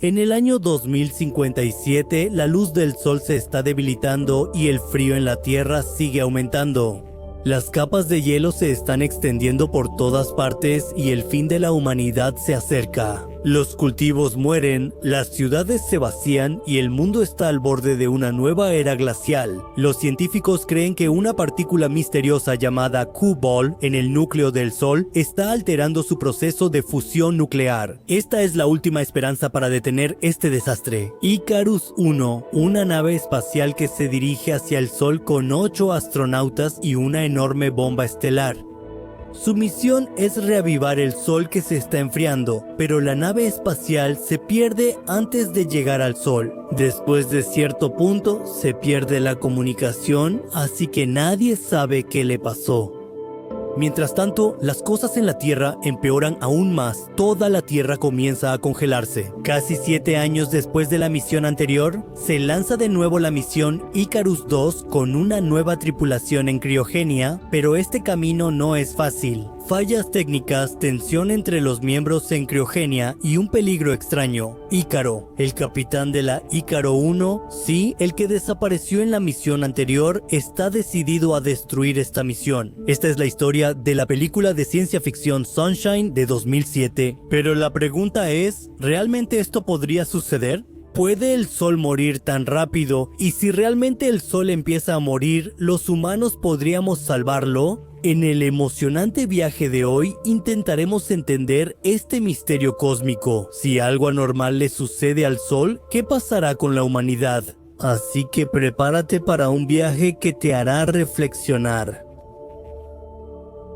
En el año 2057, la luz del sol se está debilitando y el frío en la Tierra sigue aumentando. Las capas de hielo se están extendiendo por todas partes y el fin de la humanidad se acerca. Los cultivos mueren, las ciudades se vacían y el mundo está al borde de una nueva era glacial. Los científicos creen que una partícula misteriosa llamada Q-Ball en el núcleo del Sol está alterando su proceso de fusión nuclear. Esta es la última esperanza para detener este desastre. Icarus 1, una nave espacial que se dirige hacia el Sol con 8 astronautas y una enorme bomba estelar. Su misión es reavivar el Sol que se está enfriando, pero la nave espacial se pierde antes de llegar al Sol. Después de cierto punto, se pierde la comunicación, así que nadie sabe qué le pasó. Mientras tanto, las cosas en la Tierra empeoran aún más. Toda la Tierra comienza a congelarse. Casi 7 años después de la misión anterior, se lanza de nuevo la misión Icarus 2 con una nueva tripulación en criogenia, pero este camino no es fácil. Fallas técnicas, tensión entre los miembros en criogenia y un peligro extraño. Ícaro, el capitán de la Ícaro 1, sí, el que desapareció en la misión anterior, está decidido a destruir esta misión. Esta es la historia de la película de ciencia ficción Sunshine de 2007. Pero la pregunta es, ¿realmente esto podría suceder? ¿Puede el Sol morir tan rápido? Y si realmente el Sol empieza a morir, ¿los humanos podríamos salvarlo? En el emocionante viaje de hoy intentaremos entender este misterio cósmico. Si algo anormal le sucede al Sol, ¿qué pasará con la humanidad? Así que prepárate para un viaje que te hará reflexionar.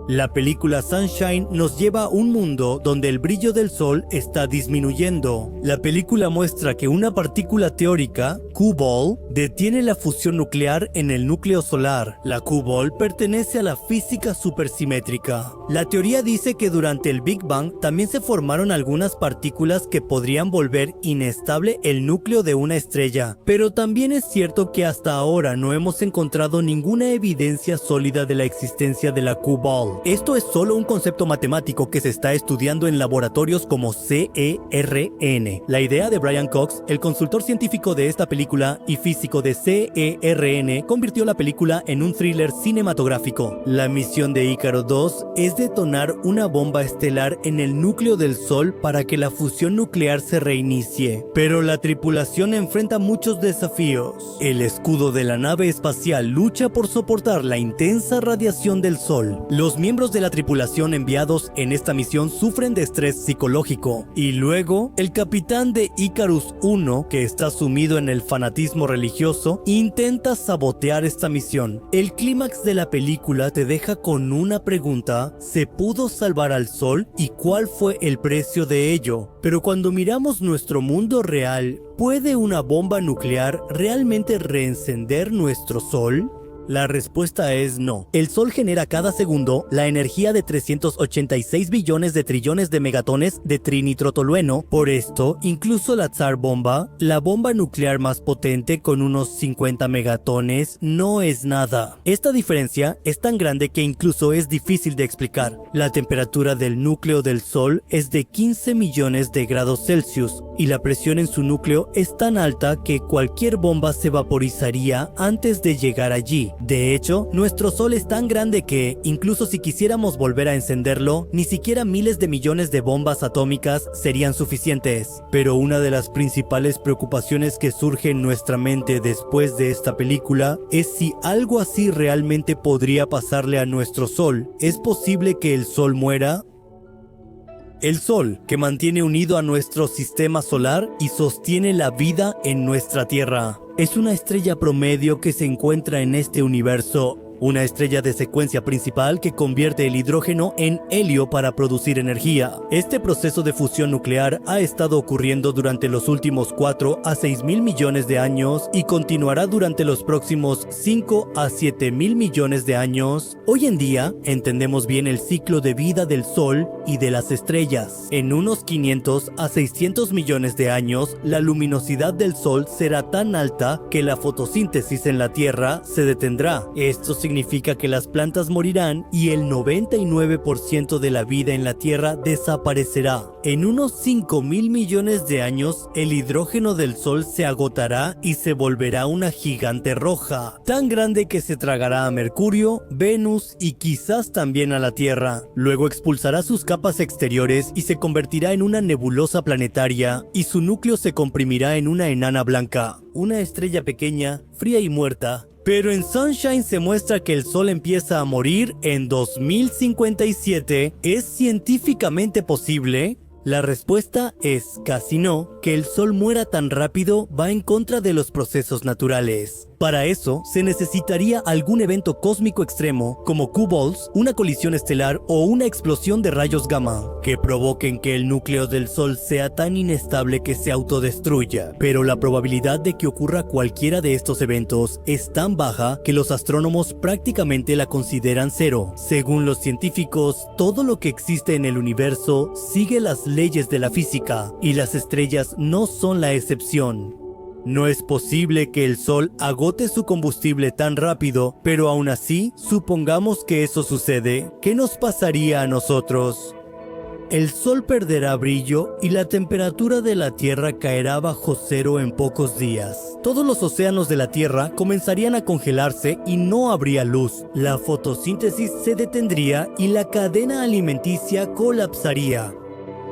La película Sunshine nos lleva a un mundo donde el brillo del Sol está disminuyendo. La película muestra que una partícula teórica, Q-Ball, detiene la fusión nuclear en el núcleo solar. La Q-Ball pertenece a la física supersimétrica. La teoría dice que durante el Big Bang también se formaron algunas partículas que podrían volver inestable el núcleo de una estrella. Pero también es cierto que hasta ahora no hemos encontrado ninguna evidencia sólida de la existencia de la Q-Ball. Esto es solo un concepto matemático que se está estudiando en laboratorios como CERN. La idea de Brian Cox, el consultor científico de esta película y físico de CERN, convirtió la película en un thriller cinematográfico. La misión de Ícaro 2 es detonar una bomba estelar en el núcleo del Sol para que la fusión nuclear se reinicie. Pero la tripulación enfrenta muchos desafíos. El escudo de la nave espacial lucha por soportar la intensa radiación del Sol. Los miembros de la tripulación enviados en esta misión sufren de estrés psicológico. Y luego, el capitán de Icarus 1, que está sumido en el fanatismo religioso, intenta sabotear esta misión. El clímax de la película te deja con una pregunta: ¿se pudo salvar al Sol? ¿Y cuál fue el precio de ello? Pero cuando miramos nuestro mundo real, ¿puede una bomba nuclear realmente reencender nuestro Sol? La respuesta es no. El Sol genera cada segundo la energía de 386 billones de trillones de megatones de trinitrotolueno. Por esto, incluso la Tsar Bomba, la bomba nuclear más potente con unos 50 megatones, no es nada. Esta diferencia es tan grande que incluso es difícil de explicar. La temperatura del núcleo del Sol es de 15 millones de grados Celsius y la presión en su núcleo es tan alta que cualquier bomba se vaporizaría antes de llegar allí. De hecho, nuestro Sol es tan grande que, incluso si quisiéramos volver a encenderlo, ni siquiera miles de millones de bombas atómicas serían suficientes. Pero una de las principales preocupaciones que surge en nuestra mente después de esta película es si algo así realmente podría pasarle a nuestro Sol. ¿Es posible que el Sol muera? El Sol, que mantiene unido a nuestro sistema solar y sostiene la vida en nuestra Tierra, es una estrella promedio que se encuentra en este universo. Una estrella de secuencia principal que convierte el hidrógeno en helio para producir energía. Este proceso de fusión nuclear ha estado ocurriendo durante los últimos 4 a 6 mil millones de años y continuará durante los próximos 5 a 7 mil millones de años. Hoy en día entendemos bien el ciclo de vida del Sol y de las estrellas. En unos 500 a 600 millones de años, la luminosidad del Sol será tan alta que la fotosíntesis en la Tierra se detendrá. Esto significa significa que las plantas morirán y el 99% de la vida en la Tierra desaparecerá. En unos 5.000 millones de años, el hidrógeno del Sol se agotará y se volverá una gigante roja, tan grande que se tragará a Mercurio, Venus y quizás también a la Tierra. Luego expulsará sus capas exteriores y se convertirá en una nebulosa planetaria, y su núcleo se comprimirá en una enana blanca, una estrella pequeña, fría y muerta. Pero en Sunshine se muestra que el Sol empieza a morir en 2057. ¿Es científicamente posible? La respuesta es casi no. Que el Sol muera tan rápido va en contra de los procesos naturales. Para eso, se necesitaría algún evento cósmico extremo, como Q-Balls, una colisión estelar o una explosión de rayos gamma, que provoquen que el núcleo del Sol sea tan inestable que se autodestruya. Pero la probabilidad de que ocurra cualquiera de estos eventos es tan baja que los astrónomos prácticamente la consideran cero. Según los científicos, todo lo que existe en el universo sigue las leyes de la física, y las estrellas no son la excepción. No es posible que el Sol agote su combustible tan rápido, pero aún así, supongamos que eso sucede, ¿qué nos pasaría a nosotros? El Sol perderá brillo y la temperatura de la Tierra caerá bajo cero en pocos días. Todos los océanos de la Tierra comenzarían a congelarse y no habría luz. La fotosíntesis se detendría y la cadena alimenticia colapsaría.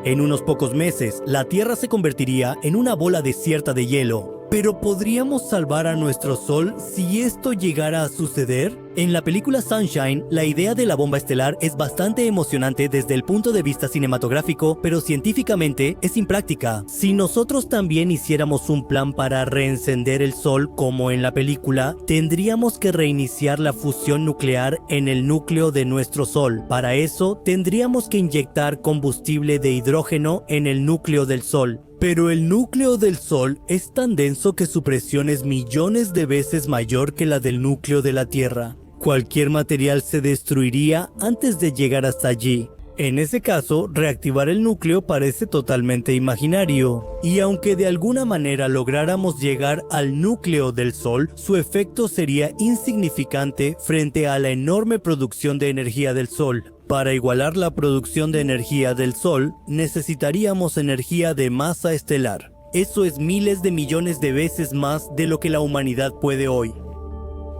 En unos pocos meses, la Tierra se convertiría en una bola desierta de hielo. ¿Pero podríamos salvar a nuestro Sol si esto llegara a suceder? En la película Sunshine, la idea de la bomba estelar es bastante emocionante desde el punto de vista cinematográfico, pero científicamente es impráctica. Si nosotros también hiciéramos un plan para reencender el Sol como en la película, tendríamos que reiniciar la fusión nuclear en el núcleo de nuestro Sol. Para eso, tendríamos que inyectar combustible de hidrógeno en el núcleo del Sol. Pero el núcleo del Sol es tan denso que su presión es millones de veces mayor que la del núcleo de la Tierra. Cualquier material se destruiría antes de llegar hasta allí. En ese caso, reactivar el núcleo parece totalmente imaginario. Y aunque de alguna manera lográramos llegar al núcleo del Sol, su efecto sería insignificante frente a la enorme producción de energía del Sol. Para igualar la producción de energía del Sol, necesitaríamos energía de masa estelar. Eso es miles de millones de veces más de lo que la humanidad puede hoy.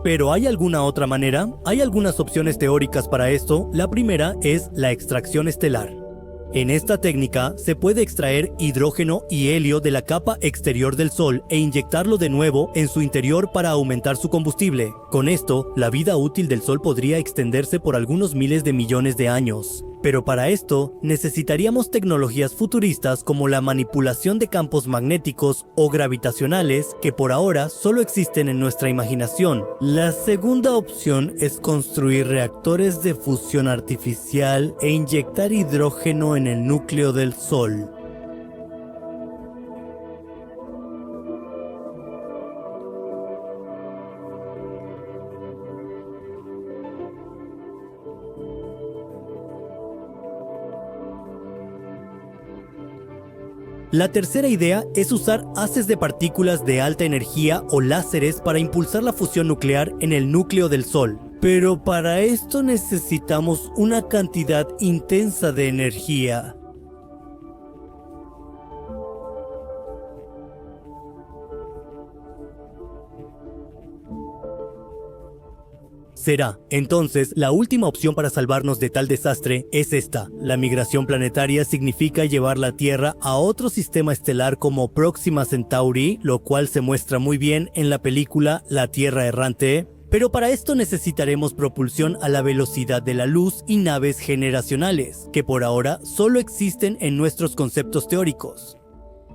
¿Pero hay alguna otra manera? Hay algunas opciones teóricas para esto. La primera es la extracción estelar. En esta técnica se puede extraer hidrógeno y helio de la capa exterior del Sol e inyectarlo de nuevo en su interior para aumentar su combustible. Con esto, la vida útil del Sol podría extenderse por algunos miles de millones de años. Pero para esto, necesitaríamos tecnologías futuristas como la manipulación de campos magnéticos o gravitacionales que por ahora solo existen en nuestra imaginación. La segunda opción es construir reactores de fusión artificial e inyectar hidrógeno en el núcleo del Sol. La tercera idea es usar haces de partículas de alta energía o láseres para impulsar la fusión nuclear en el núcleo del Sol. Pero para esto necesitamos una cantidad intensa de energía. Será, entonces, la última opción para salvarnos de tal desastre es esta. La migración planetaria significa llevar la Tierra a otro sistema estelar como Próxima Centauri, lo cual se muestra muy bien en la película La Tierra Errante. Pero para esto necesitaremos propulsión a la velocidad de la luz y naves generacionales, que por ahora solo existen en nuestros conceptos teóricos.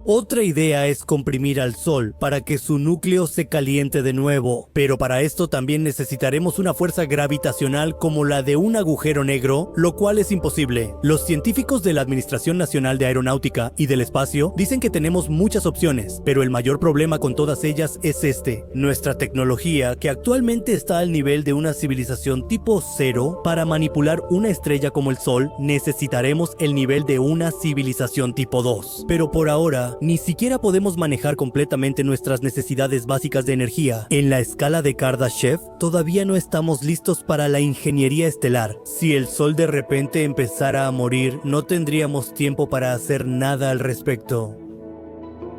Otra idea es comprimir al Sol para que su núcleo se caliente de nuevo, pero para esto también necesitaremos una fuerza gravitacional como la de un agujero negro, lo cual es imposible. Los científicos de la Administración Nacional de Aeronáutica y del Espacio dicen que tenemos muchas opciones, pero el mayor problema con todas ellas es este: nuestra tecnología, que actualmente está al nivel de una civilización tipo 0, para manipular una estrella como el Sol necesitaremos el nivel de una civilización tipo 2. Pero por ahora, Tierra, ni siquiera podemos manejar completamente nuestras necesidades básicas de energía. En la escala de Kardashev, todavía no estamos listos para la ingeniería estelar. Si el Sol de repente empezara a morir, no tendríamos tiempo para hacer nada al respecto.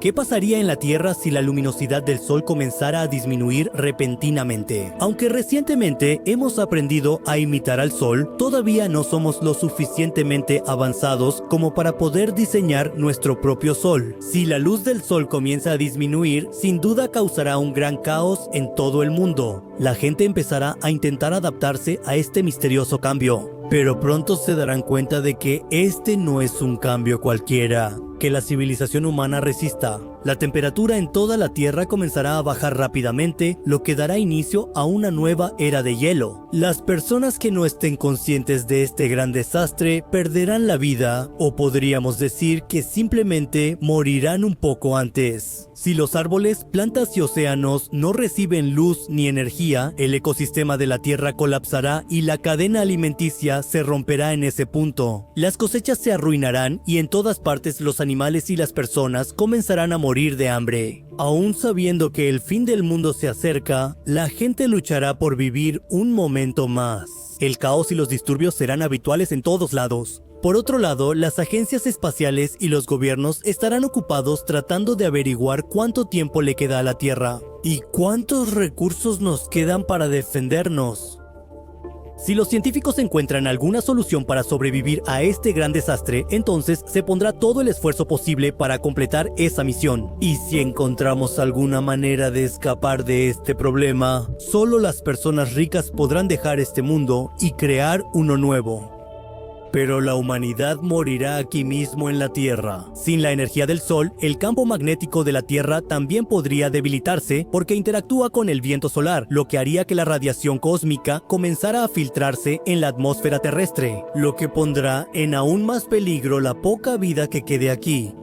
¿Qué pasaría en la Tierra si la luminosidad del Sol comenzara a disminuir repentinamente? Aunque recientemente hemos aprendido a imitar al Sol, todavía no somos lo suficientemente avanzados como para poder diseñar nuestro propio Sol. Si la luz del Sol comienza a disminuir, sin duda causará un gran caos en todo el mundo. La gente empezará a intentar adaptarse a este misterioso cambio. Pero pronto se darán cuenta de que este no es un cambio cualquiera, que la civilización humana resista. La temperatura en toda la Tierra comenzará a bajar rápidamente, lo que dará inicio a una nueva era de hielo. Las personas que no estén conscientes de este gran desastre perderán la vida, o podríamos decir que simplemente morirán un poco antes. Si los árboles, plantas y océanos no reciben luz ni energía, el ecosistema de la Tierra colapsará y la cadena alimenticia se romperá en ese punto. Las cosechas se arruinarán y en todas partes los animales y las personas comenzarán a morir de hambre. Aún sabiendo que el fin del mundo se acerca, la gente luchará por vivir un momento más. El caos y los disturbios serán habituales en todos lados. Por otro lado, las agencias espaciales y los gobiernos estarán ocupados tratando de averiguar cuánto tiempo le queda a la Tierra y cuántos recursos nos quedan para defendernos. Si los científicos encuentran alguna solución para sobrevivir a este gran desastre, entonces se pondrá todo el esfuerzo posible para completar esa misión. Y si encontramos alguna manera de escapar de este problema, solo las personas ricas podrán dejar este mundo y crear uno nuevo. Pero la humanidad morirá aquí mismo en la Tierra. Sin la energía del Sol, el campo magnético de la Tierra también podría debilitarse porque interactúa con el viento solar, lo que haría que la radiación cósmica comenzara a filtrarse en la atmósfera terrestre, lo que pondrá en aún más peligro la poca vida que quede aquí.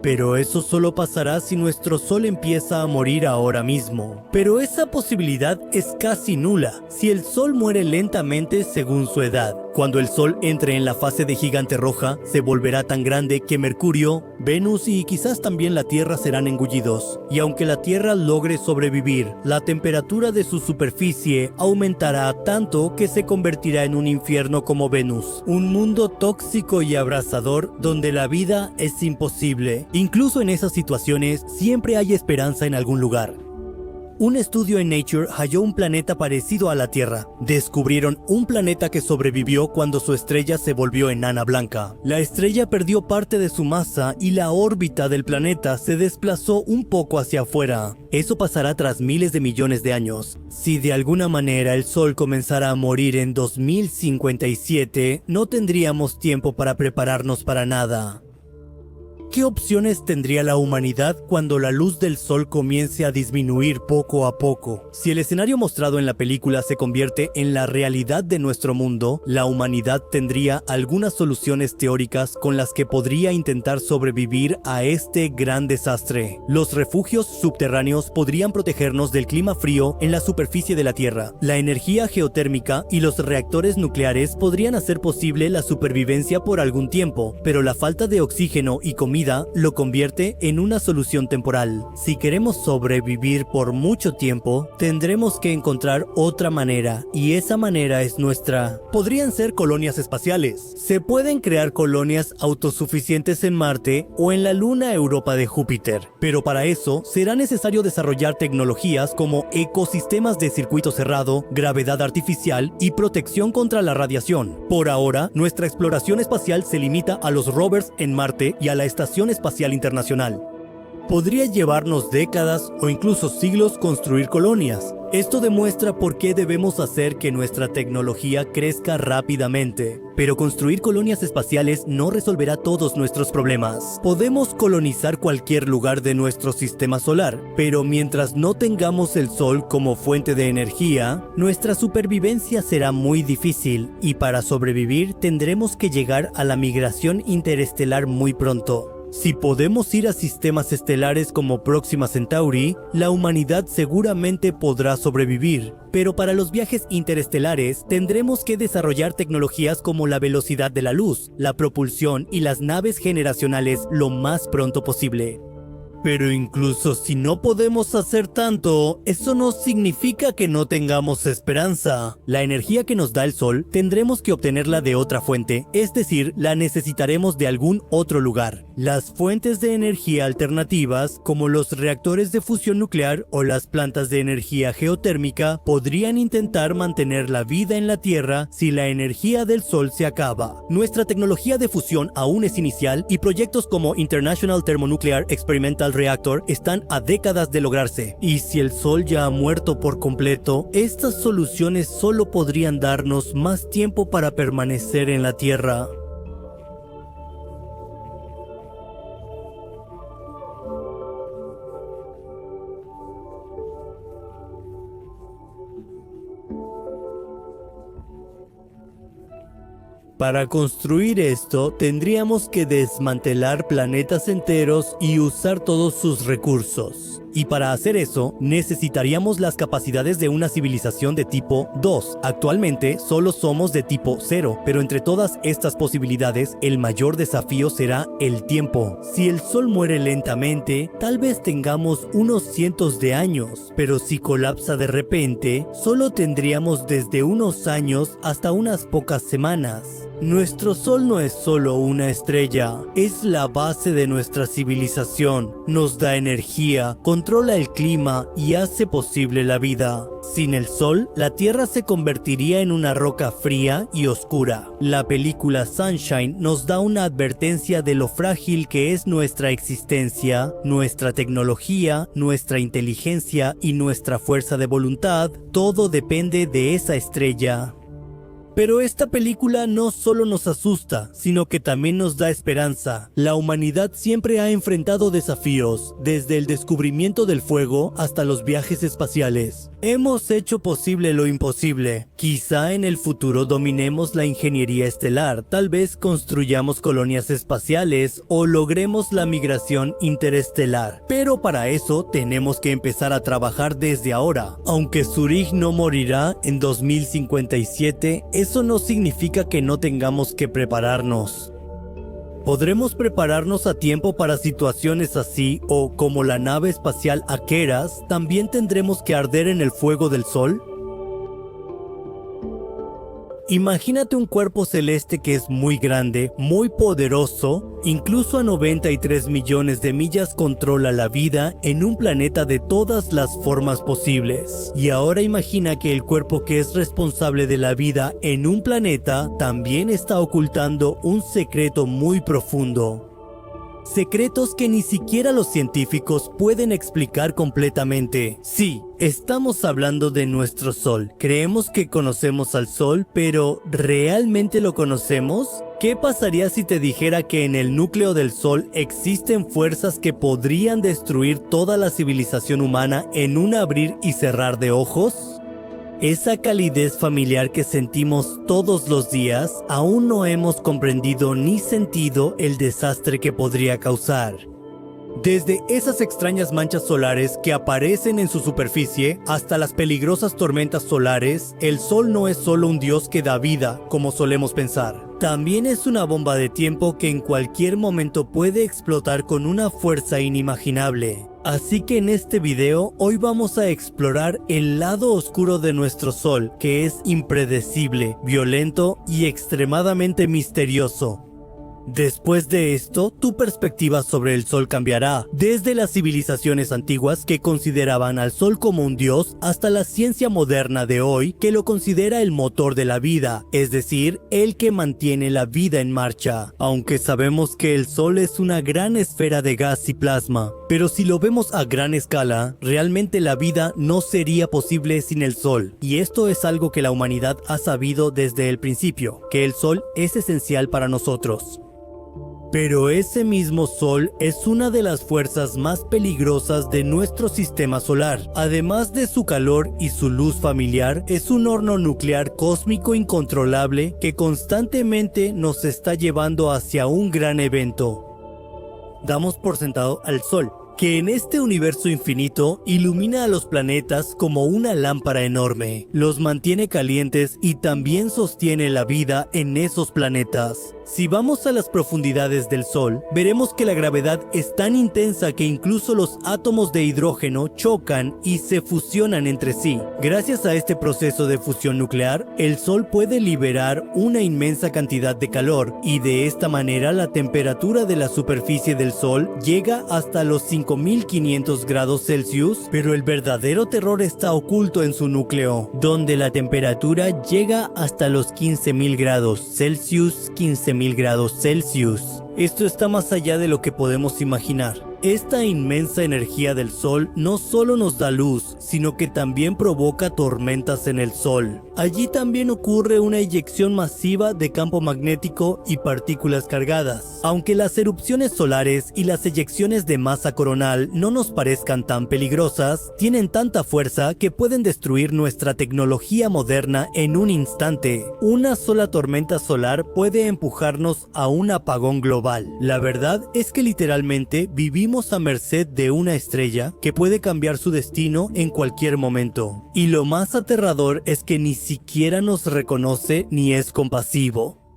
Pero eso solo pasará si nuestro Sol empieza a morir ahora mismo. Pero esa posibilidad es casi nula si el Sol muere lentamente según su edad. Cuando el Sol entre en la fase de gigante roja, se volverá tan grande que Mercurio, Venus y quizás también la Tierra serán engullidos. Y aunque la Tierra logre sobrevivir, la temperatura de su superficie aumentará tanto que se convertirá en un infierno como Venus. Un mundo tóxico y abrasador donde la vida es imposible. Incluso en esas situaciones, siempre hay esperanza en algún lugar. Un estudio en Nature halló un planeta parecido a la Tierra. Descubrieron un planeta que sobrevivió cuando su estrella se volvió enana blanca. La estrella perdió parte de su masa y la órbita del planeta se desplazó un poco hacia afuera. Eso pasará tras miles de millones de años. Si de alguna manera el Sol comenzara a morir en 2057, no tendríamos tiempo para prepararnos para nada. ¿Qué opciones tendría la humanidad cuando la luz del Sol comience a disminuir poco a poco? Si el escenario mostrado en la película se convierte en la realidad de nuestro mundo, la humanidad tendría algunas soluciones teóricas con las que podría intentar sobrevivir a este gran desastre. Los refugios subterráneos podrían protegernos del clima frío en la superficie de la Tierra. La energía geotérmica y los reactores nucleares podrían hacer posible la supervivencia por algún tiempo, pero la falta de oxígeno y comida lo convierte en una solución temporal. Si queremos sobrevivir por mucho tiempo, tendremos que encontrar otra manera, y esa manera es nuestra. Podrían ser colonias espaciales. Se pueden crear colonias autosuficientes en Marte o en la luna Europa de Júpiter, pero para eso será necesario desarrollar tecnologías como ecosistemas de circuito cerrado, gravedad artificial y protección contra la radiación. Por ahora, nuestra exploración espacial se limita a los rovers en Marte y a la Estación Espacial Internacional. Podría llevarnos décadas o incluso siglos construir colonias. Esto demuestra por qué debemos hacer que nuestra tecnología crezca rápidamente. Pero construir colonias espaciales no resolverá todos nuestros problemas. Podemos colonizar cualquier lugar de nuestro sistema solar, pero mientras no tengamos el Sol como fuente de energía, nuestra supervivencia será muy difícil y para sobrevivir tendremos que llegar a la migración interestelar muy pronto. Si podemos ir a sistemas estelares como Próxima Centauri, la humanidad seguramente podrá sobrevivir. Pero para los viajes interestelares tendremos que desarrollar tecnologías como la velocidad de la luz, la propulsión y las naves generacionales lo más pronto posible. Pero incluso si no podemos hacer tanto, eso no significa que no tengamos esperanza. La energía que nos da el Sol tendremos que obtenerla de otra fuente, es decir, la necesitaremos de algún otro lugar. Las fuentes de energía alternativas, como los reactores de fusión nuclear o las plantas de energía geotérmica, podrían intentar mantener la vida en la Tierra si la energía del Sol se acaba. Nuestra tecnología de fusión aún es inicial y proyectos como International Thermonuclear Experimental Reactor están a décadas de lograrse. Y si el Sol ya ha muerto por completo, estas soluciones solo podrían darnos más tiempo para permanecer en la Tierra. Para construir esto, tendríamos que desmantelar planetas enteros y usar todos sus recursos. Y para hacer eso, necesitaríamos las capacidades de una civilización de tipo 2. Actualmente, solo somos de tipo 0, pero entre todas estas posibilidades, el mayor desafío será el tiempo. Si el Sol muere lentamente, tal vez tengamos unos cientos de años, pero si colapsa de repente, solo tendríamos desde unos años hasta unas pocas semanas. Nuestro Sol no es solo una estrella, es la base de nuestra civilización, nos da energía, controla el clima y hace posible la vida. Sin el Sol, la Tierra se convertiría en una roca fría y oscura. La película Sunshine nos da una advertencia de lo frágil que es nuestra existencia, nuestra tecnología, nuestra inteligencia y nuestra fuerza de voluntad. Todo depende de esa estrella. Pero esta película no solo nos asusta, sino que también nos da esperanza. La humanidad siempre ha enfrentado desafíos, desde el descubrimiento del fuego hasta los viajes espaciales. Hemos hecho posible lo imposible. Quizá en el futuro dominemos la ingeniería estelar, tal vez construyamos colonias espaciales o logremos la migración interestelar. Pero para eso tenemos que empezar a trabajar desde ahora. Aunque Zurich no morirá en 2057, eso no significa que no tengamos que prepararnos. ¿Podremos prepararnos a tiempo para situaciones así o, como la nave espacial Aqueras, también tendremos que arder en el fuego del Sol? Imagínate un cuerpo celeste que es muy grande, muy poderoso, incluso a 93 millones de millas controla la vida en un planeta de todas las formas posibles. Y ahora imagina que el cuerpo que es responsable de la vida en un planeta también está ocultando un secreto muy profundo. Secretos que ni siquiera los científicos pueden explicar completamente. Sí, estamos hablando de nuestro Sol. Creemos que conocemos al Sol, pero ¿realmente lo conocemos? ¿Qué pasaría si te dijera que en el núcleo del Sol existen fuerzas que podrían destruir toda la civilización humana en un abrir y cerrar de ojos? Esa calidez familiar que sentimos todos los días, aún no hemos comprendido ni sentido el desastre que podría causar. Desde esas extrañas manchas solares que aparecen en su superficie hasta las peligrosas tormentas solares, el Sol no es solo un dios que da vida, como solemos pensar. También es una bomba de tiempo que en cualquier momento puede explotar con una fuerza inimaginable. Así que en este video hoy vamos a explorar el lado oscuro de nuestro Sol, que es impredecible, violento y extremadamente misterioso. Después de esto, tu perspectiva sobre el Sol cambiará, desde las civilizaciones antiguas que consideraban al Sol como un dios, hasta la ciencia moderna de hoy que lo considera el motor de la vida, es decir, el que mantiene la vida en marcha. Aunque sabemos que el Sol es una gran esfera de gas y plasma, pero si lo vemos a gran escala, realmente la vida no sería posible sin el Sol. Y esto es algo que la humanidad ha sabido desde el principio, que el Sol es esencial para nosotros. Pero ese mismo Sol es una de las fuerzas más peligrosas de nuestro sistema solar. Además de su calor y su luz familiar, es un horno nuclear cósmico incontrolable que constantemente nos está llevando hacia un gran evento. Damos por sentado al Sol, que en este universo infinito ilumina a los planetas como una lámpara enorme, los mantiene calientes y también sostiene la vida en esos planetas. Si vamos a las profundidades del Sol, veremos que la gravedad es tan intensa que incluso los átomos de hidrógeno chocan y se fusionan entre sí. Gracias a este proceso de fusión nuclear, el Sol puede liberar una inmensa cantidad de calor y de esta manera la temperatura de la superficie del Sol llega hasta los 5500 grados Celsius, pero el verdadero terror está oculto en su núcleo, donde la temperatura llega hasta los 15000 grados Celsius, 15000 grados Celsius. Esto está más allá de lo que podemos imaginar. Esta inmensa energía del Sol no solo nos da luz, sino que también provoca tormentas en el Sol. Allí también ocurre una eyección masiva de campo magnético y partículas cargadas. Aunque las erupciones solares y las eyecciones de masa coronal no nos parezcan tan peligrosas, tienen tanta fuerza que pueden destruir nuestra tecnología moderna en un instante. Una sola tormenta solar puede empujarnos a un apagón global. La verdad es que literalmente vivimos a merced de una estrella que puede cambiar su destino en cualquier momento. Y lo más aterrador es que ni siquiera nos reconoce ni es compasivo.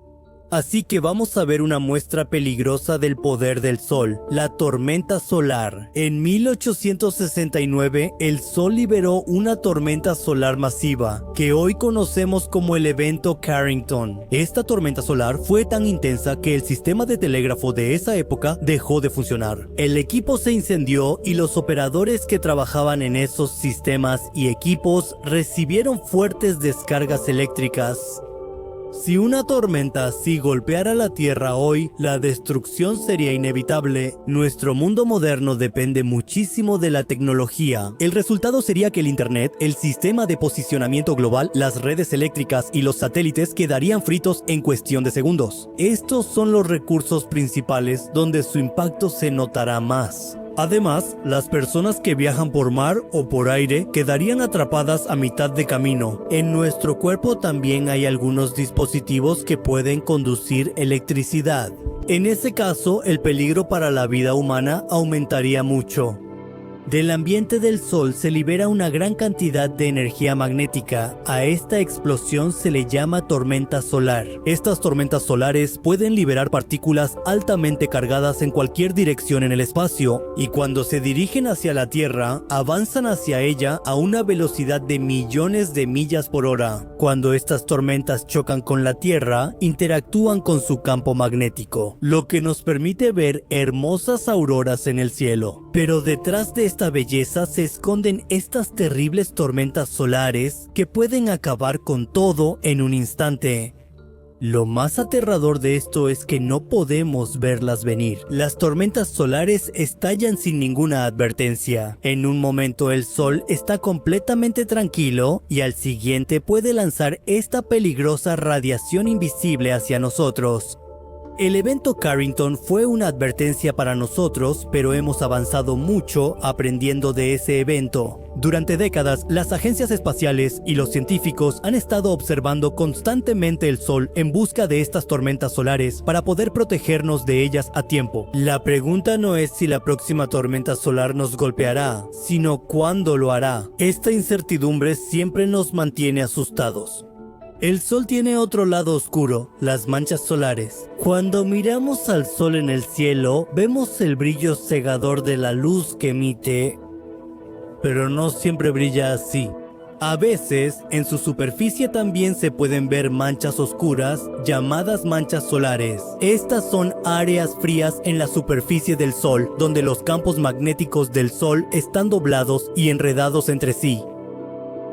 Así que vamos a ver una muestra peligrosa del poder del Sol, la tormenta solar. En 1869, el Sol liberó una tormenta solar masiva, que hoy conocemos como el evento Carrington. Esta tormenta solar fue tan intensa que el sistema de telégrafo de esa época dejó de funcionar. El equipo se incendió y los operadores que trabajaban en esos sistemas y equipos recibieron fuertes descargas eléctricas. Si una tormenta así golpeara la Tierra hoy, la destrucción sería inevitable. Nuestro mundo moderno depende muchísimo de la tecnología. El resultado sería que el Internet, el sistema de posicionamiento global, las redes eléctricas y los satélites quedarían fritos en cuestión de segundos. Estos son los recursos principales donde su impacto se notará más. Además, las personas que viajan por mar o por aire quedarían atrapadas a mitad de camino. En nuestro cuerpo también hay algunos dispositivos que pueden conducir electricidad. En ese caso, el peligro para la vida humana aumentaría mucho. Del ambiente del Sol se libera una gran cantidad de energía magnética. A esta explosión se le llama tormenta solar. Estas tormentas solares pueden liberar partículas altamente cargadas en cualquier dirección en el espacio, y cuando se dirigen hacia la Tierra, avanzan hacia ella a una velocidad de millones de millas por hora. Cuando estas tormentas chocan con la Tierra, interactúan con su campo magnético, lo que nos permite ver hermosas auroras en el cielo. Pero detrás de esta belleza se esconden estas terribles tormentas solares que pueden acabar con todo en un instante. Lo más aterrador de esto es que no podemos verlas venir. Las tormentas solares estallan sin ninguna advertencia. En un momento el Sol está completamente tranquilo y al siguiente puede lanzar esta peligrosa radiación invisible hacia nosotros. El evento Carrington fue una advertencia para nosotros, pero hemos avanzado mucho aprendiendo de ese evento. Durante décadas, las agencias espaciales y los científicos han estado observando constantemente el Sol en busca de estas tormentas solares para poder protegernos de ellas a tiempo. La pregunta no es si la próxima tormenta solar nos golpeará, sino cuándo lo hará. Esta incertidumbre siempre nos mantiene asustados. El Sol tiene otro lado oscuro, las manchas solares. Cuando miramos al Sol en el cielo, vemos el brillo cegador de la luz que emite, pero no siempre brilla así. A veces, en su superficie también se pueden ver manchas oscuras, llamadas manchas solares. Estas son áreas frías en la superficie del Sol, donde los campos magnéticos del Sol están doblados y enredados entre sí.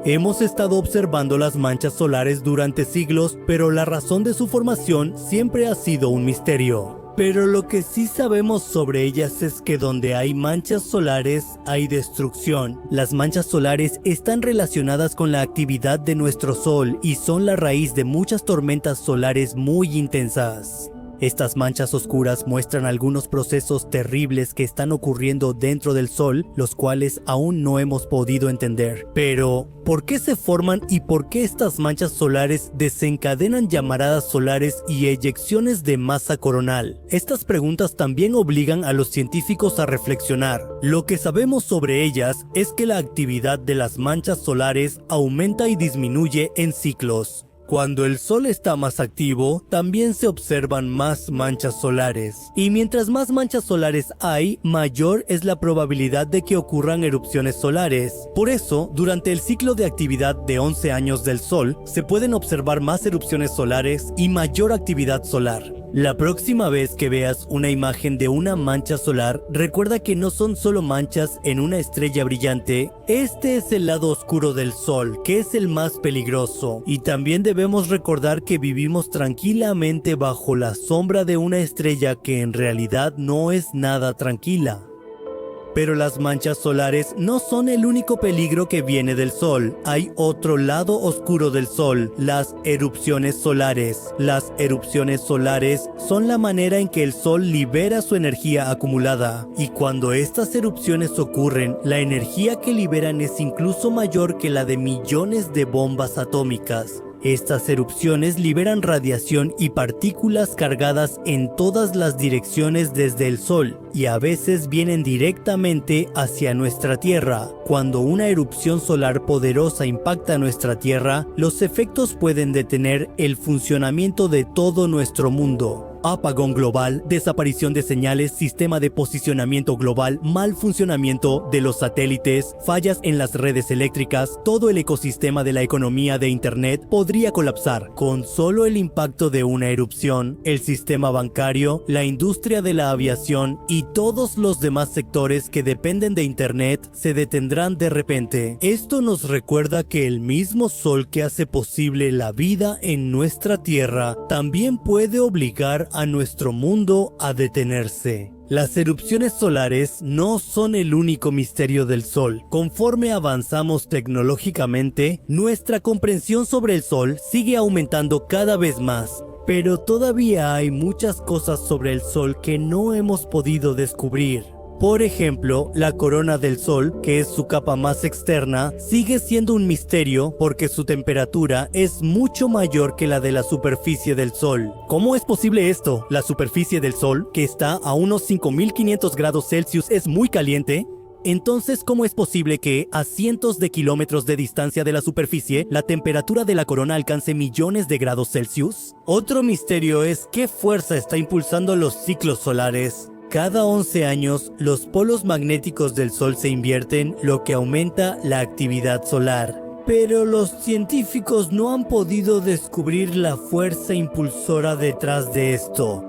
Hemos estado observando las manchas solares durante siglos, pero la razón de su formación siempre ha sido un misterio. Pero lo que sí sabemos sobre ellas es que donde hay manchas solares, hay destrucción. Las manchas solares están relacionadas con la actividad de nuestro Sol y son la raíz de muchas tormentas solares muy intensas. Estas manchas oscuras muestran algunos procesos terribles que están ocurriendo dentro del Sol, los cuales aún no hemos podido entender. Pero, ¿por qué se forman y por qué estas manchas solares desencadenan llamaradas solares y eyecciones de masa coronal? Estas preguntas también obligan a los científicos a reflexionar. Lo que sabemos sobre ellas es que la actividad de las manchas solares aumenta y disminuye en ciclos. Cuando el Sol está más activo, también se observan más manchas solares. Y mientras más manchas solares hay, mayor es la probabilidad de que ocurran erupciones solares. Por eso, durante el ciclo de actividad de 11 años del Sol, se pueden observar más erupciones solares y mayor actividad solar. La próxima vez que veas una imagen de una mancha solar, recuerda que no son solo manchas en una estrella brillante. Este es el lado oscuro del Sol, que es el más peligroso. Y también debemos recordar que vivimos tranquilamente bajo la sombra de una estrella que en realidad no es nada tranquila. Pero las manchas solares no son el único peligro que viene del Sol. Hay otro lado oscuro del Sol, las erupciones solares. Las erupciones solares son la manera en que el Sol libera su energía acumulada. Y cuando estas erupciones ocurren, la energía que liberan es incluso mayor que la de millones de bombas atómicas. Estas erupciones liberan radiación y partículas cargadas en todas las direcciones desde el Sol y a veces vienen directamente hacia nuestra Tierra. Cuando una erupción solar poderosa impacta nuestra Tierra, los efectos pueden detener el funcionamiento de todo nuestro mundo. Apagón global, desaparición de señales, sistema de posicionamiento global, mal funcionamiento de los satélites, fallas en las redes eléctricas, todo el ecosistema de la economía de Internet podría colapsar. Con solo el impacto de una erupción, el sistema bancario, la industria de la aviación y todos los demás sectores que dependen de Internet se detendrán de repente. Esto nos recuerda que el mismo Sol que hace posible la vida en nuestra Tierra también puede obligar a nuestro mundo a detenerse. Las erupciones solares no son el único misterio del Sol. Conforme avanzamos tecnológicamente, nuestra comprensión sobre el Sol sigue aumentando cada vez más. Pero todavía hay muchas cosas sobre el Sol que no hemos podido descubrir. Por ejemplo, la corona del Sol, que es su capa más externa, sigue siendo un misterio porque su temperatura es mucho mayor que la de la superficie del Sol. ¿Cómo es posible esto? La superficie del Sol, que está a unos 5500 grados Celsius, es muy caliente. Entonces, ¿cómo es posible que, a cientos de kilómetros de distancia de la superficie, la temperatura de la corona alcance millones de grados Celsius? Otro misterio es qué fuerza está impulsando los ciclos solares. Cada 11 años, los polos magnéticos del Sol se invierten, lo que aumenta la actividad solar. Pero los científicos no han podido descubrir la fuerza impulsora detrás de esto.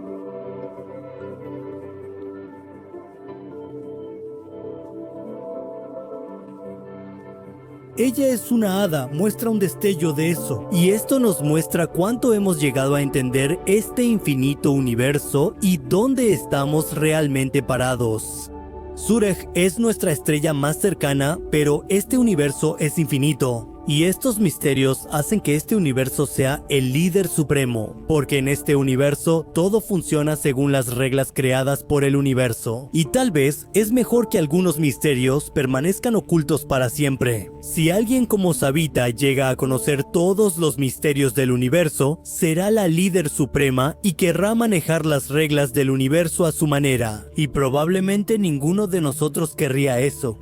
Ella es una hada, muestra un destello de eso. Y esto nos muestra cuánto hemos llegado a entender este infinito universo y dónde estamos realmente parados. Surej es nuestra estrella más cercana, pero este universo es infinito. Y estos misterios hacen que este universo sea el líder supremo, porque en este universo todo funciona según las reglas creadas por el universo. Y tal vez es mejor que algunos misterios permanezcan ocultos para siempre. Si alguien como Sabita llega a conocer todos los misterios del universo, será la líder suprema y querrá manejar las reglas del universo a su manera. Y probablemente ninguno de nosotros querría eso.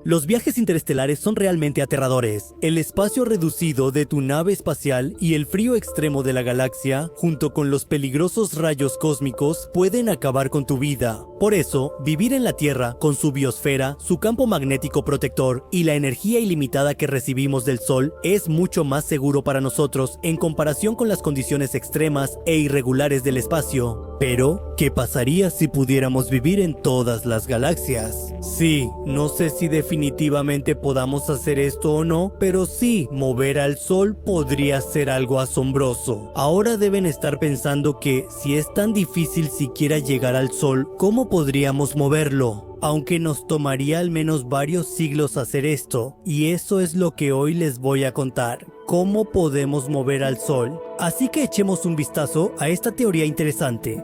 Los viajes interestelares son realmente aterradores. El espacio reducido de tu nave espacial y el frío extremo de la galaxia, junto con los peligrosos rayos cósmicos, pueden acabar con tu vida. Por eso, vivir en la Tierra, con su biosfera, su campo magnético protector y la energía ilimitada que recibimos del Sol, es mucho más seguro para nosotros en comparación con las condiciones extremas e irregulares del espacio. Pero, ¿qué pasaría si pudiéramos vivir en todas las galaxias? Sí, no sé si definitivamente podamos hacer esto o no, pero sí, mover al Sol podría ser algo asombroso. Ahora deben estar pensando que, si es tan difícil siquiera llegar al Sol, ¿cómo podríamos moverlo? Aunque nos tomaría al menos varios siglos hacer esto, y eso es lo que hoy les voy a contar. cómo podemos mover al Sol, así que echemos un vistazo a esta teoría interesante.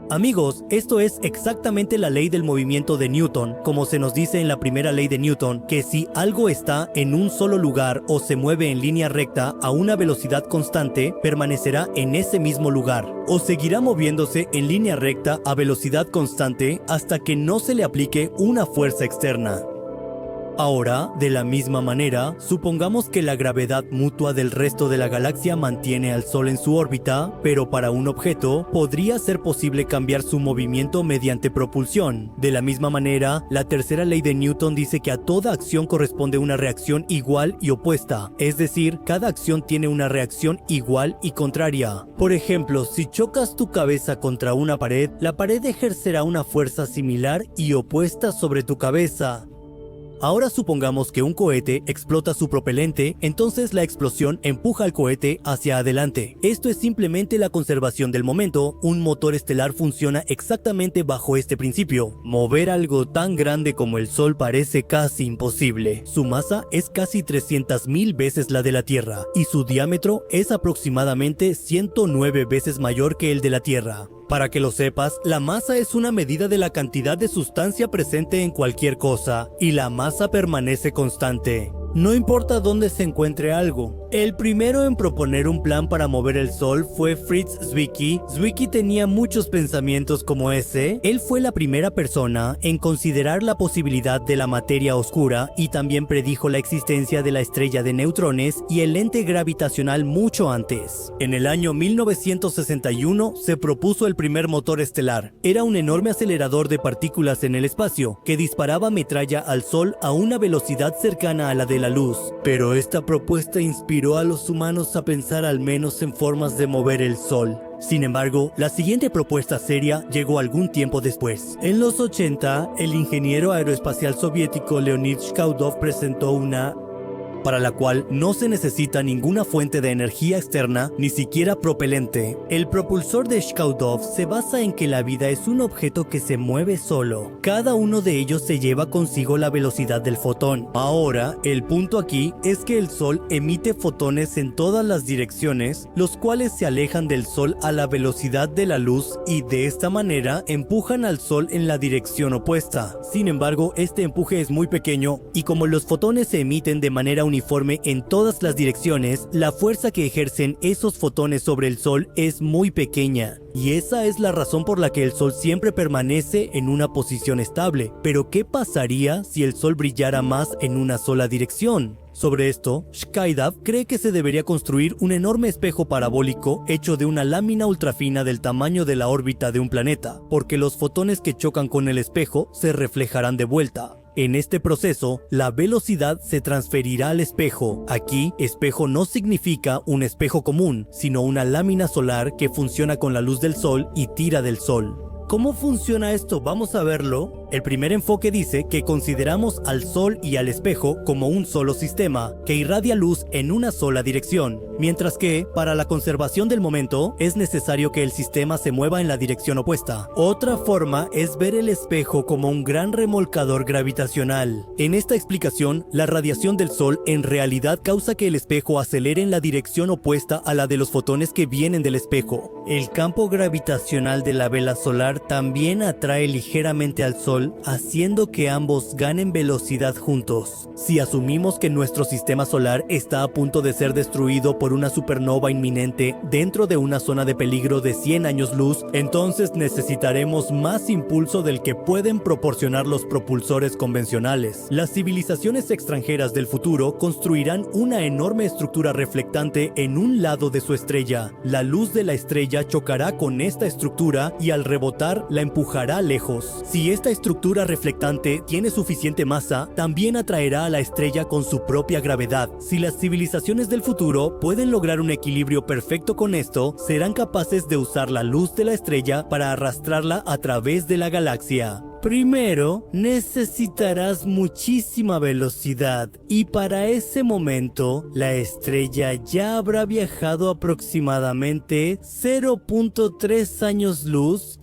Amigos, esto es exactamente la ley del movimiento de Newton, como se nos dice en la primera ley de Newton, que si algo está en un solo lugar o se mueve en línea recta a una velocidad constante, permanecerá en ese mismo lugar, o seguirá moviéndose en línea recta a velocidad constante hasta que no se le aplique una fuerza externa. Ahora, de la misma manera, supongamos que la gravedad mutua del resto de la galaxia mantiene al Sol en su órbita, pero para un objeto podría ser posible cambiar su movimiento mediante propulsión. De la misma manera, la tercera ley de Newton dice que a toda acción corresponde una reacción igual y opuesta, es decir, cada acción tiene una reacción igual y contraria. Por ejemplo, si chocas tu cabeza contra una pared, la pared ejercerá una fuerza similar y opuesta sobre tu cabeza. Ahora supongamos que un cohete explota su propelente, entonces la explosión empuja al cohete hacia adelante. Esto es simplemente la conservación del momento. Un motor estelar funciona exactamente bajo este principio. Mover algo tan grande como el Sol parece casi imposible. Su masa es casi 300.000 veces la de la Tierra, y su diámetro es aproximadamente 109 veces mayor que el de la Tierra. Para que lo sepas, la masa es una medida de la cantidad de sustancia presente en cualquier cosa, y la masa permanece constante. No importa dónde se encuentre algo. El primero en proponer un plan para mover el Sol fue Fritz Zwicky. Zwicky tenía muchos pensamientos como ese. Él fue la primera persona en considerar la posibilidad de la materia oscura y también predijo la existencia de la estrella de neutrones y el lente gravitacional mucho antes. En el año 1961 se propuso el primer motor estelar. Era un enorme acelerador de partículas en el espacio que disparaba metralla al Sol a una velocidad cercana a la de la luz. Pero esta propuesta inspiró a los humanos a pensar al menos en formas de mover el Sol. Sin embargo, la siguiente propuesta seria llegó algún tiempo después. En los 80, el ingeniero aeroespacial soviético Leonid Shkhaudov presentó una para la cual no se necesita ninguna fuente de energía externa, ni siquiera propelente. El propulsor de Shkhaudov se basa en que la vida es un objeto que se mueve solo. Cada uno de ellos se lleva consigo la velocidad del fotón. Ahora, el punto aquí es que el Sol emite fotones en todas las direcciones, los cuales se alejan del Sol a la velocidad de la luz y de esta manera empujan al Sol en la dirección opuesta. Sin embargo, este empuje es muy pequeño y como los fotones se emiten de manera uniforme en todas las direcciones, la fuerza que ejercen esos fotones sobre el Sol es muy pequeña. Y esa es la razón por la que el Sol siempre permanece en una posición estable. Pero ¿qué pasaría si el Sol brillara más en una sola dirección? Sobre esto, Shkhaudov cree que se debería construir un enorme espejo parabólico hecho de una lámina ultrafina del tamaño de la órbita de un planeta, porque los fotones que chocan con el espejo se reflejarán de vuelta. En este proceso, la velocidad se transferirá al espejo. Aquí, espejo no significa un espejo común, sino una lámina solar que funciona con la luz del Sol y tira del Sol. ¿Cómo funciona esto? Vamos a verlo. El primer enfoque dice que consideramos al Sol y al espejo como un solo sistema, que irradia luz en una sola dirección, mientras que, para la conservación del momento, es necesario que el sistema se mueva en la dirección opuesta. Otra forma es ver el espejo como un gran remolcador gravitacional. En esta explicación, la radiación del Sol en realidad causa que el espejo acelere en la dirección opuesta a la de los fotones que vienen del espejo. El campo gravitacional de la vela solar también atrae ligeramente al Sol, haciendo que ambos ganen velocidad juntos. Si asumimos que nuestro sistema solar está a punto de ser destruido por una supernova inminente dentro de una zona de peligro de 100 años luz, entonces necesitaremos más impulso del que pueden proporcionar los propulsores convencionales. Las civilizaciones extranjeras del futuro construirán una enorme estructura reflectante en un lado de su estrella. La luz de la estrella chocará con esta estructura y al rebotar la empujará lejos. Si esta estructura reflectante tiene suficiente masa, también atraerá a la estrella con su propia gravedad. Si las civilizaciones del futuro pueden lograr un equilibrio perfecto con esto, serán capaces de usar la luz de la estrella para arrastrarla a través de la galaxia. Primero, necesitarás muchísima velocidad y para ese momento, la estrella ya habrá viajado aproximadamente 0.3 años luz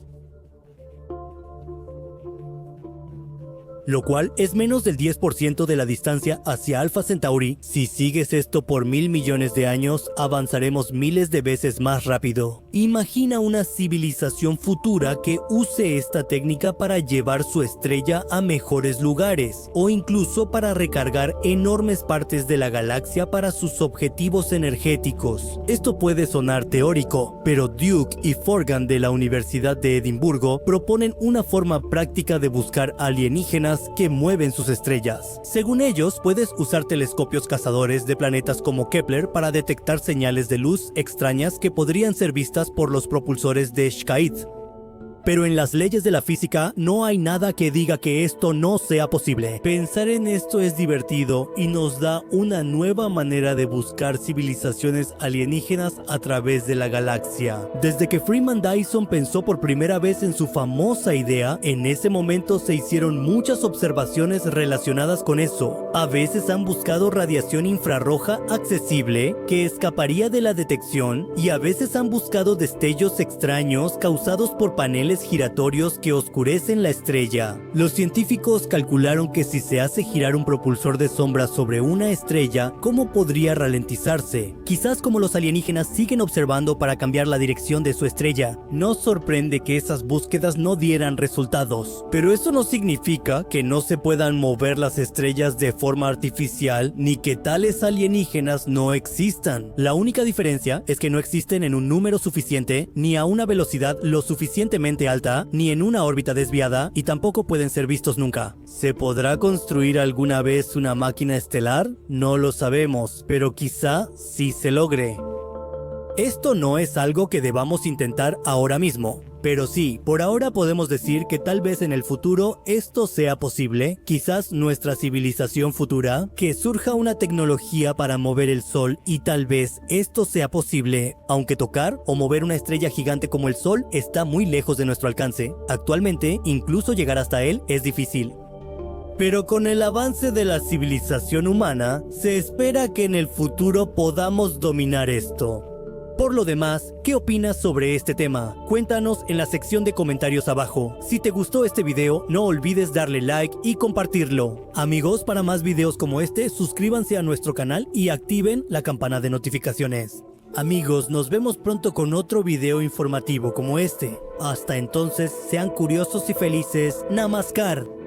lo cual es menos del 10% de la distancia hacia Alpha Centauri. Si sigues esto por 1000 millones de años, avanzaremos miles de veces más rápido. Imagina una civilización futura que use esta técnica para llevar su estrella a mejores lugares, o incluso para recargar enormes partes de la galaxia para sus objetivos energéticos. Esto puede sonar teórico, pero Duke y Forgan de la Universidad de Edimburgo proponen una forma práctica de buscar alienígenas que mueven sus estrellas. Según ellos, puedes usar telescopios cazadores de planetas como Kepler para detectar señales de luz extrañas que podrían ser vistas por los propulsores de Shkaid. Pero en las leyes de la física no hay nada que diga que esto no sea posible. Pensar en esto es divertido y nos da una nueva manera de buscar civilizaciones alienígenas a través de la galaxia. Desde que Freeman Dyson pensó por primera vez en su famosa idea, en ese momento se hicieron muchas observaciones relacionadas con eso. A veces han buscado radiación infrarroja accesible que escaparía de la detección, y a veces han buscado destellos extraños causados por paneles giratorios que oscurecen la estrella. Los científicos calcularon que si se hace girar un propulsor de sombra sobre una estrella, ¿cómo podría ralentizarse? Quizás como los alienígenas siguen observando para cambiar la dirección de su estrella. Nos sorprende que esas búsquedas no dieran resultados. Pero eso no significa que no se puedan mover las estrellas de forma artificial, ni que tales alienígenas no existan. La única diferencia es que no existen en un número suficiente, ni a una velocidad lo suficientemente alta, ni en una órbita desviada, y tampoco pueden ser vistos nunca. ¿Se podrá construir alguna vez una máquina estelar? No lo sabemos, pero quizá sí se logre. Esto no es algo que debamos intentar ahora mismo, pero sí, por ahora podemos decir que tal vez en el futuro esto sea posible. Quizás nuestra civilización futura, que surja una tecnología para mover el Sol, y tal vez esto sea posible, aunque tocar o mover una estrella gigante como el Sol está muy lejos de nuestro alcance. Actualmente, incluso llegar hasta él es difícil. Pero con el avance de la civilización humana, se espera que en el futuro podamos dominar esto. Por lo demás, ¿qué opinas sobre este tema? Cuéntanos en la sección de comentarios abajo. Si te gustó este video, no olvides darle like y compartirlo. Amigos, para más videos como este, suscríbanse a nuestro canal y activen la campana de notificaciones. Amigos, nos vemos pronto con otro video informativo como este. Hasta entonces, sean curiosos y felices. Namaskar.